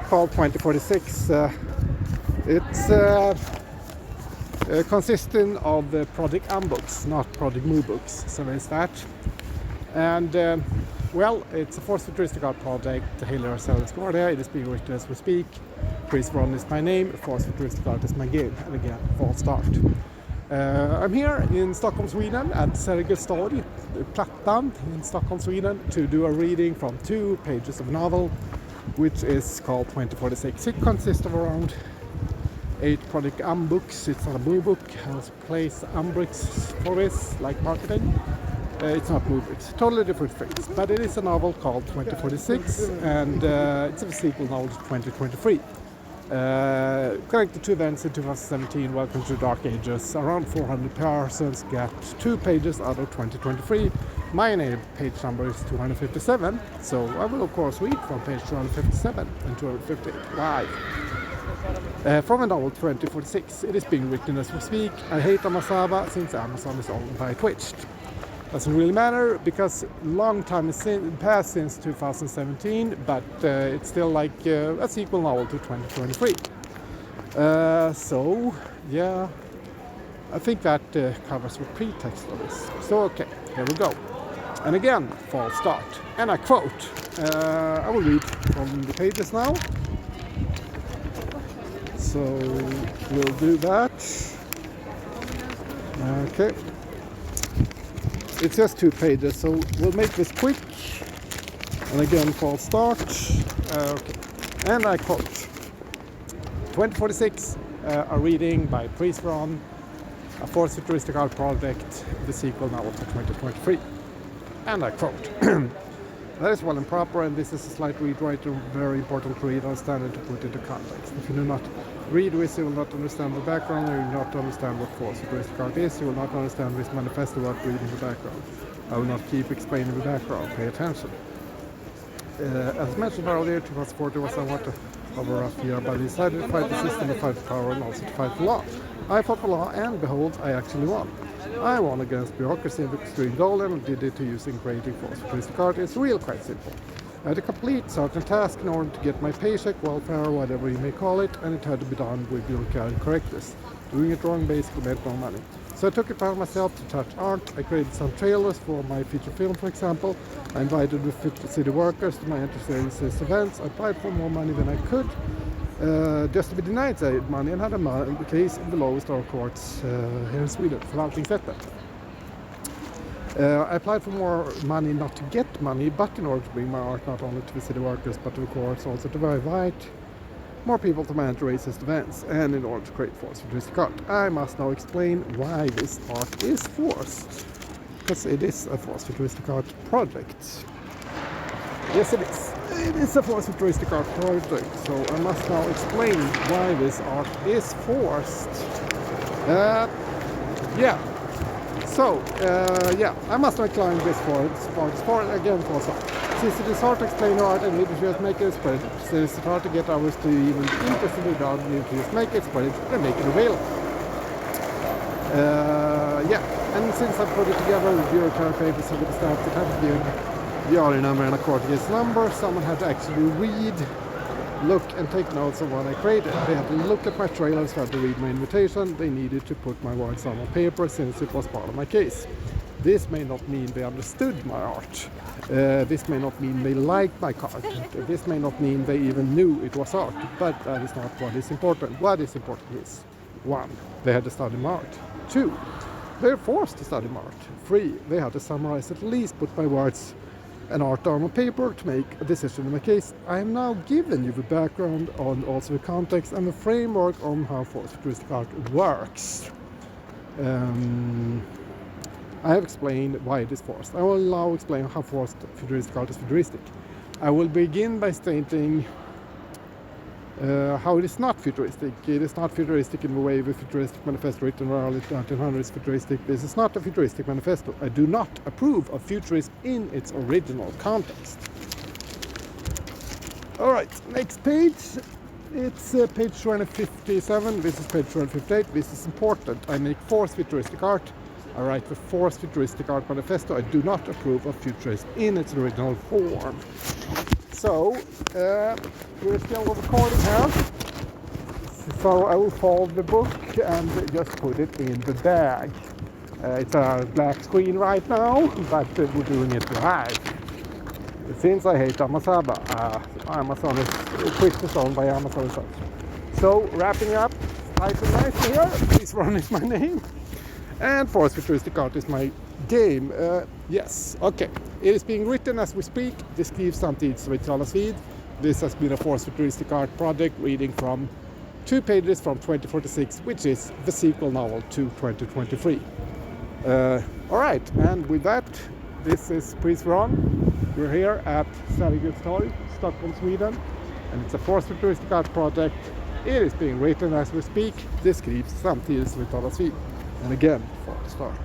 called 2046. It's consisting of the project umbricks, not project books. So there's that. And well, it's a forced futuristic art project. Hailer Sergels Torg. It is being written as we speak. Pries Verhon is my name. Forced futuristic art is my game. And again, false start. I'm here in Stockholm, Sweden, at Sergels Torg, Plattan in Stockholm, Sweden, to do a reading from 2 pages of a novel, which is called 2046. It consists of around 8 project books. It's not a blue book. I also place umbricks for this, like marketing. It's not umbricks, totally different things. But it is a novel called 2046, and it's a sequel novel to 2023. Connected to events in 2017, welcome to Dark Ages. Around 400 persons get 2 pages out of 2023. My page number is 257, so I will of course read from page 257 and 258 live. From a novel 2046, it is being written as we speak. ihateamazaba, since Amazon is owned by Twitch. Doesn't really matter because long time has passed since 2017, but it's still like a sequel novel to 2023. So yeah, I think that covers the pretext of this. So okay, here we go. And again, false start. And I quote. I will read from the pages now. So we'll do that. Okay. It's just 2 pages, so we'll make this quick. And again, false start. Okay. And I quote. 2046, a reading by Pries Verhon, a forced futuristic art project, the sequel novel to 2023. And I quote. That is well and proper, and this is a slight rewrite, very important to read, understand, and to put into context. If you do not read this, you will not understand the background, you will not understand what forced futuristic art is, you will not understand this manifesto without reading the background. I will not keep explaining the background, pay attention. As mentioned earlier, 2040 was somewhat of a rough year, but I decided to fight the system, to fight the power, and also to fight the law. I fought the law, and behold, I actually won. I won against bureaucracy and extreme goal, and did it using creating forced futuristic art. It's real quite simple. I had to complete certain tasks in order to get my paycheck, welfare, whatever you may call it, and it had to be done with bureaucratic correctness. Doing it wrong basically meant no money. So I took it upon myself to touch art. I created some trailers for my feature film, for example. I invited the city workers to my entertainment events. I applied for more money than I could, just to be denied that money, and had a case in the lowest of courts here in Sweden, förvaltningsrätten. I applied for more money, not to get money, but in order to bring my art not only to the city workers, but to the courts, also to invite more people to manage racist events, and in order to create forced futuristic art. I must now explain why this art is forced, because it is a forced futuristic art project. Yes, it is. It is a forced futuristic art project, so I must now explain why this art is forced. Yeah. So, I must not climb this for again for some. Since it is hard to explain art and need to just make it spread, since it's hard to get others to even be interested in art, need to just make it spread and make it available. And since I put it together with bureaucratic papers and the staff that had to give the order number and a coordinates number, someone had to actually read, look and take notes of what I created. They had to look at my trailers, had to read my invitation, they needed to put my words on paper since it was part of my case. This may not mean they understood my art. This may not mean they liked my art. This may not mean they even knew it was art, but that is not what is important. What is important is 1. They had to study my art. 2. They're forced to study my art. 3. They had to summarize, at least put my words and art on paper to make a decision in my case. I have now given you the background on also the context and the framework on how forced futuristic art works. I have explained why it is forced. I will now explain how forced futuristic art is futuristic. I will begin by stating how it is not futuristic. It is not futuristic in the way the futuristic manifesto written in the early 1900s is futuristic. This is not a futuristic manifesto. I do not approve of futurism in its original context. Alright, next page. It's page 257. This is page 258. This is important. I make forced futuristic art. I write the forced futuristic art manifesto. I do not approve of futurism in its original form. So, we're still recording here. So I will fold the book and just put it in the bag. It's a black screen right now, but we're doing it live. Since I hate Amazaba, Amazon is quickly owned by Amazon itself. So wrapping up, nice and nice here. Pries Verhon is my name, and Force Futuristic Art is my game. Yes, okay. It is being written as we speak. Det skrivs samtidigt som vi talas vid. This has been a Force Futuristic Art project, reading from 2 pages from 2046, which is the sequel novel to 2023. All right, and with that, this is Pries Verhon. We're here at Sergels Torg, Stockholm, Sweden, and it's a Force Futuristic Art project. It is being written as we speak. Det skrivs samtidigt som vi talas vid. And again, for the start.